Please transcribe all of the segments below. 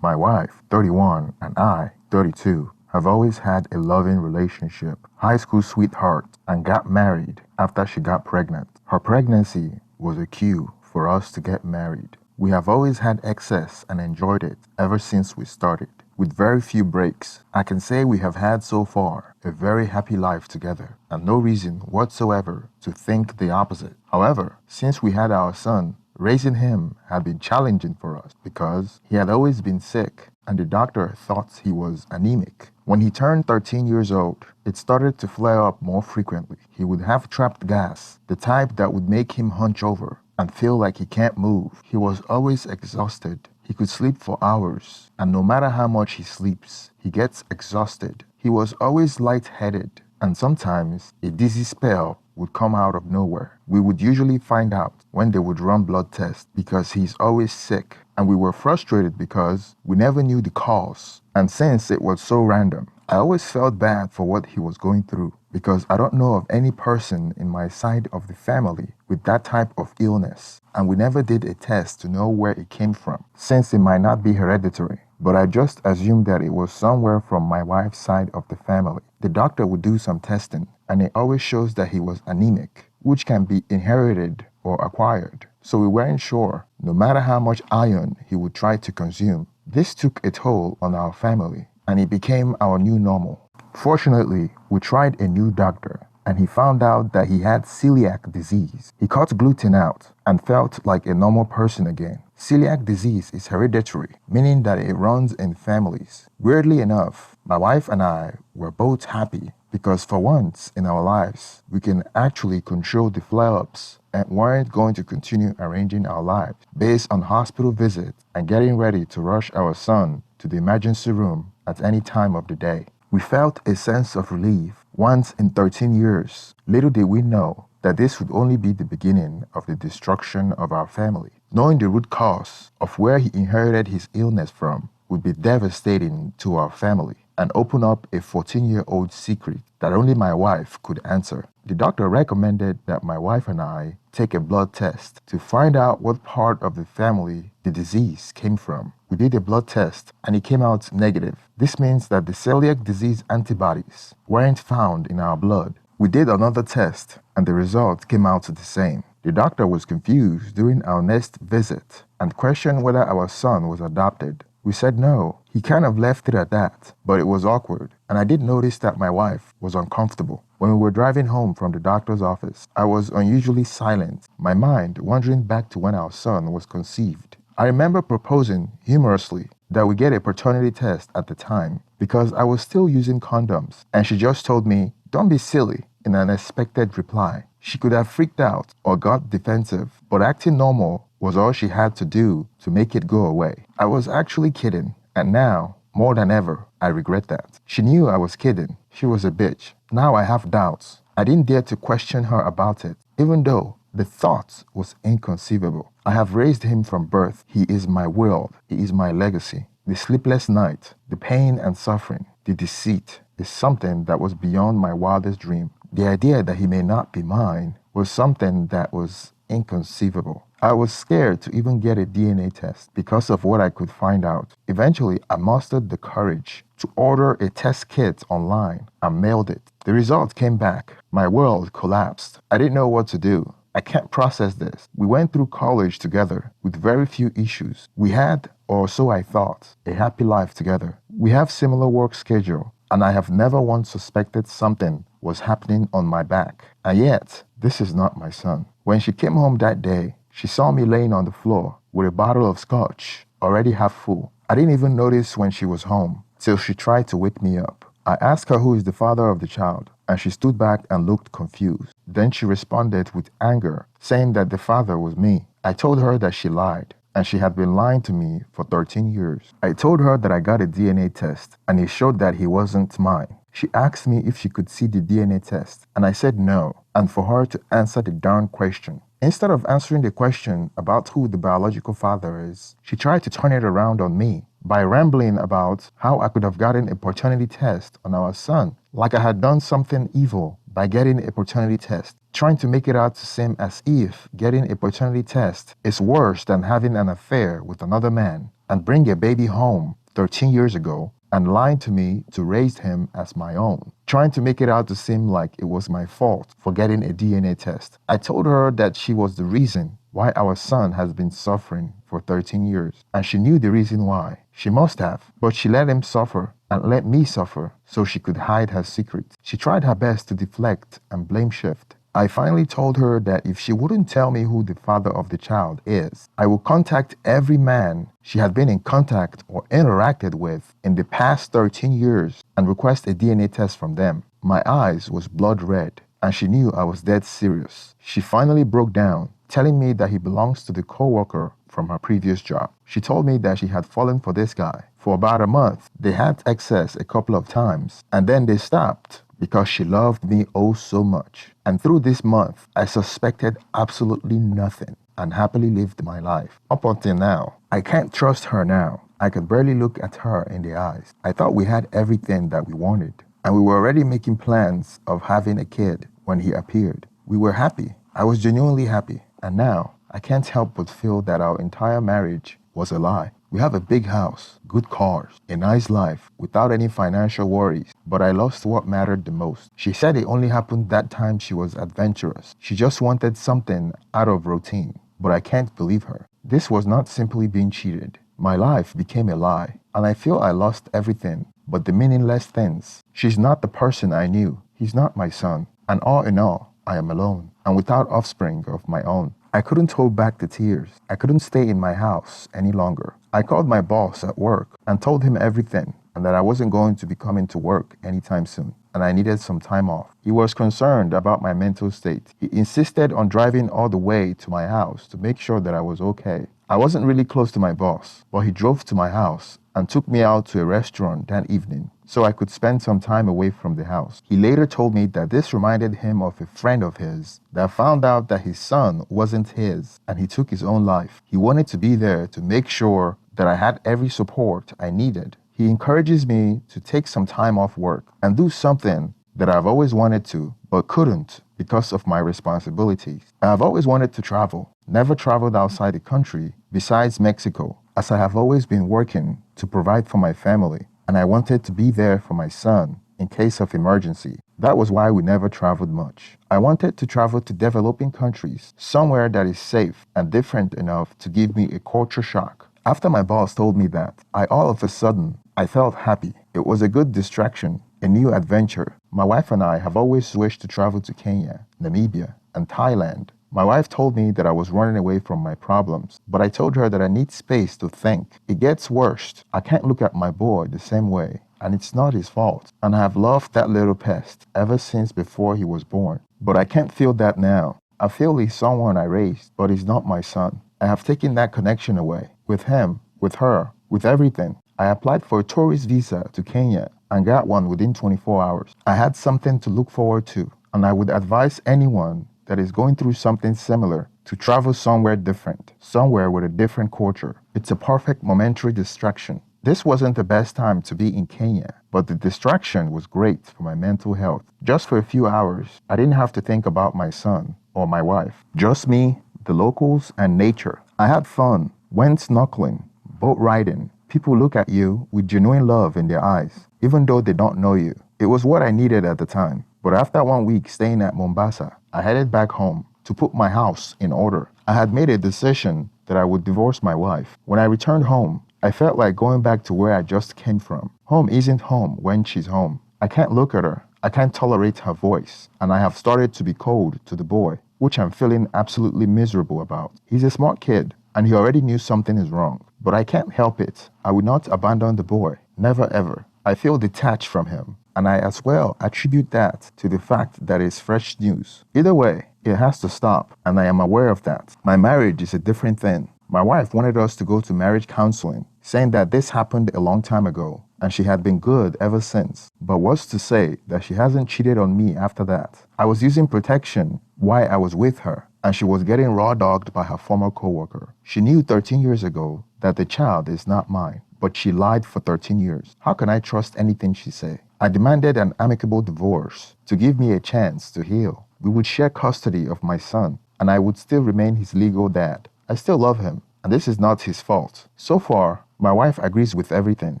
My wife, 31, and I, 32, have always had a loving relationship, high school sweetheart, and got married after she got pregnant. Her pregnancy was a cue for us to get married. We have always had excess and enjoyed it ever since we started. With very few breaks, I can say we have had so far a very happy life together and no reason whatsoever to think the opposite. However, since we had our son, raising him had been challenging for us because he had always been sick and the doctor thought he was anemic. When he turned 13 years old, it started to flare up more frequently. He would have trapped gas, the type that would make him hunch over and feel like he can't move. He was always exhausted. He could sleep for hours, and no matter how much he sleeps, he gets exhausted. He was always lightheaded, and sometimes a dizzy spell would come out of nowhere. We would usually find out when they would run blood tests because he's always sick, and we were frustrated because we never knew the cause. And since it was so random, I always felt bad for what he was going through because I don't know of any person in my side of the family with that type of illness, and we never did a test to know where it came from, since it might not be hereditary. But I just assumed that it was somewhere from my wife's side of the family. The doctor would do some testing, and it always shows that he was anemic, which can be inherited or acquired. So we weren't sure, no matter how much iron he would try to consume. This took a toll on our family, and it became our new normal. Fortunately, we tried a new doctor, and he found out that he had celiac disease. He cut gluten out and felt like a normal person again. Celiac disease is hereditary, meaning that it runs in families. Weirdly enough, my wife and I were both happy because for once in our lives, we can actually control the flare-ups and weren't going to continue arranging our lives based on hospital visits and getting ready to rush our son to the emergency room at any time of the day. We felt a sense of relief once in 13 years. Little did we know that this would only be the beginning of the destruction of our family. Knowing the root cause of where he inherited his illness from would be devastating to our family and open up a 14-year-old secret that only my wife could answer. The doctor recommended that my wife and I take a blood test to find out what part of the family the disease came from. We did a blood test and it came out negative. This means that the celiac disease antibodies weren't found in our blood. We did another test and the result came out the same. The doctor was confused during our next visit and questioned whether our son was adopted. We said no. He kind of left it at that, but it was awkward, and I did notice that my wife was uncomfortable. When we were driving home from the doctor's office, I was unusually silent, my mind wandering back to when our son was conceived. I remember proposing humorously that we get a paternity test at the time because I was still using condoms, and she just told me, "Don't be silly," in an unexpected reply. She could have freaked out or got defensive, but acting normal was all she had to do to make it go away. I was actually kidding, and now, more than ever, I regret that. She knew I was kidding. She was a bitch. Now I have doubts. I didn't dare to question her about it, even though the thought was inconceivable. I have raised him from birth. He is my world. He is my legacy. The sleepless night, the pain and suffering, the deceit is something that was beyond my wildest dream. The idea that he may not be mine was something that was inconceivable. I was scared to even get a DNA test because of what I could find out. Eventually, I mustered the courage to order a test kit online and mailed it. The result came back. My world collapsed. I didn't know what to do. I can't process this. We went through college together with very few issues. We had, or so I thought, a happy life together. We have similar work schedule, and I have never once suspected something was happening on my back. And yet, this is not my son. When she came home that day, she saw me laying on the floor with a bottle of scotch, already half full. I didn't even notice when she was home, till she tried to wake me up. I asked her who is the father of the child, and she stood back and looked confused. Then she responded with anger, saying that the father was me. I told her that she lied, and she had been lying to me for 13 years. I told her that I got a DNA test, and it showed that he wasn't mine. She asked me if she could see the DNA test, and I said no, and for her to answer the darn question. Instead of answering the question about who the biological father is, she tried to turn it around on me by rambling about how I could have gotten a paternity test on our son, like I had done something evil by getting a paternity test. trying to make it out to seem as if getting a paternity test is worse than having an affair with another man and bring a baby home 13 years ago and lying to me to raise him as my own, trying to make it out to seem like it was my fault for getting a DNA test. I told her that she was the reason why our son has been suffering for 13 years, and she knew the reason why. She must have, but she let him suffer and let me suffer so she could hide her secret. She tried her best to deflect and blame shift. I finally told her that if she wouldn't tell me who the father of the child is, I would contact every man she had been in contact or interacted with in the past 13 years and request a DNA test from them. My eyes was blood red, and she knew I was dead serious. She finally broke down, telling me that he belongs to the co-worker from her previous job. She told me that she had fallen for this guy. For about a month, they had excess a couple of times, and then they stopped because she loved me oh so much. And through this month, I suspected absolutely nothing and happily lived my life. Up until now, I can't trust her now. I could barely look at her in the eyes. I thought we had everything that we wanted, and we were already making plans of having a kid when he appeared. We were happy. I was genuinely happy. And now, I can't help but feel that our entire marriage was a lie. We have a big house, good cars, a nice life, without any financial worries, but I lost what mattered the most. She said it only happened that time she was adventurous. She just wanted something out of routine, but I can't believe her. This was not simply being cheated. My life became a lie, and I feel I lost everything but the meaningless things. She's not the person I knew. He's not my son. And all in all, I am alone and without offspring of my own. I couldn't hold back the tears. I couldn't stay in my house any longer. I called my boss at work and told him everything and that I wasn't going to be coming to work anytime soon and I needed some time off. He was concerned about my mental state. He insisted on driving all the way to my house to make sure that I was okay. I wasn't really close to my boss, but he drove to my house and took me out to a restaurant that evening so I could spend some time away from the house. He later told me that this reminded him of a friend of his that found out that his son wasn't his and he took his own life. He wanted to be there to make sure that I had every support I needed. He encourages me to take some time off work and do something that I've always wanted to, but couldn't because of my responsibilities. I've always wanted to travel, never traveled outside the country besides Mexico, as I have always been working to provide for my family, and I wanted to be there for my son in case of emergency. That was why we never traveled much. I wanted to travel to developing countries, somewhere that is safe and different enough to give me a culture shock. After my boss told me that, all of a sudden, I felt happy. It was a good distraction, a new adventure. My wife and I have always wished to travel to Kenya, Namibia, and Thailand. My wife told me that I was running away from my problems, but I told her that I need space to think. It gets worse. I can't look at my boy the same way, and it's not his fault. And I have loved that little pest ever since before he was born. But I can't feel that now. I feel he's someone I raised, but he's not my son. I have taken that connection away. With him, with her, with everything. I applied for a tourist visa to Kenya and got one within 24 hours. I had something to look forward to, and I would advise anyone that is going through something similar to travel somewhere different, somewhere with a different culture. It's a perfect momentary distraction. This wasn't the best time to be in Kenya, but the distraction was great for my mental health. Just for a few hours, I didn't have to think about my son or my wife. Just me, the locals, and nature. I had fun, went snorkeling, boat riding. People look at you with genuine love in their eyes, even though they don't know you. It was what I needed at the time. But after 1 week staying at Mombasa, I headed back home to put my house in order. I had made a decision that I would divorce my wife. When I returned home, I felt like going back to where I just came from. Home isn't home when she's home. I can't look at her. I can't tolerate her voice. And I have started to be cold to the boy, which I'm feeling absolutely miserable about. He's a smart kid, and he already knew something is wrong. But I can't help it. I would not abandon the boy. Never ever. I feel detached from him. And I as well attribute that to the fact that it's fresh news. Either way, it has to stop, and I am aware of that. My marriage is a different thing. My wife wanted us to go to marriage counseling, saying that this happened a long time ago, and she had been good ever since. But what's to say that she hasn't cheated on me after that? I was using protection while I was with her, and she was getting raw-dogged by her former co-worker. She knew 13 years ago that the child is not mine, but she lied for 13 years. How can I trust anything she say? I demanded an amicable divorce to give me a chance to heal. We would share custody of my son, and I would still remain his legal dad. I still love him, and this is not his fault. So far, my wife agrees with everything.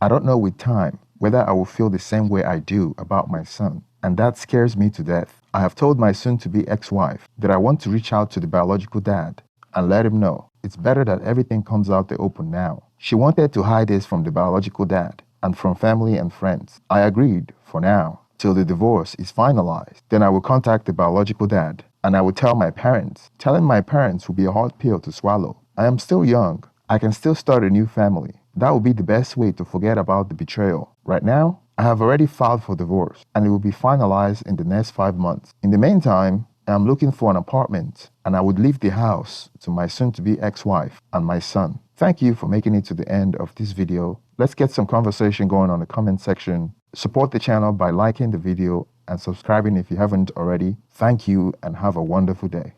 I don't know with time whether I will feel the same way I do about my son, and that scares me to death. I have told my soon-to-be ex-wife that I want to reach out to the biological dad and let him know it's better that everything comes out the open now. She wanted to hide this from the biological dad and from family and friends. I agreed for now till the divorce is finalized. Then I will contact the biological dad and I will tell my parents. Telling my parents will be a hard pill to swallow. I am still young. I can still start a new family. That will be the best way to forget about the betrayal. Right now, I have already filed for divorce and it will be finalized in the next 5 months. In the meantime, I am looking for an apartment and I would leave the house to my soon-to-be ex-wife and my son. Thank you for making it to the end of this video. Let's get some conversation going on the comment section. Support the channel by liking the video and subscribing if you haven't already. Thank you and have a wonderful day.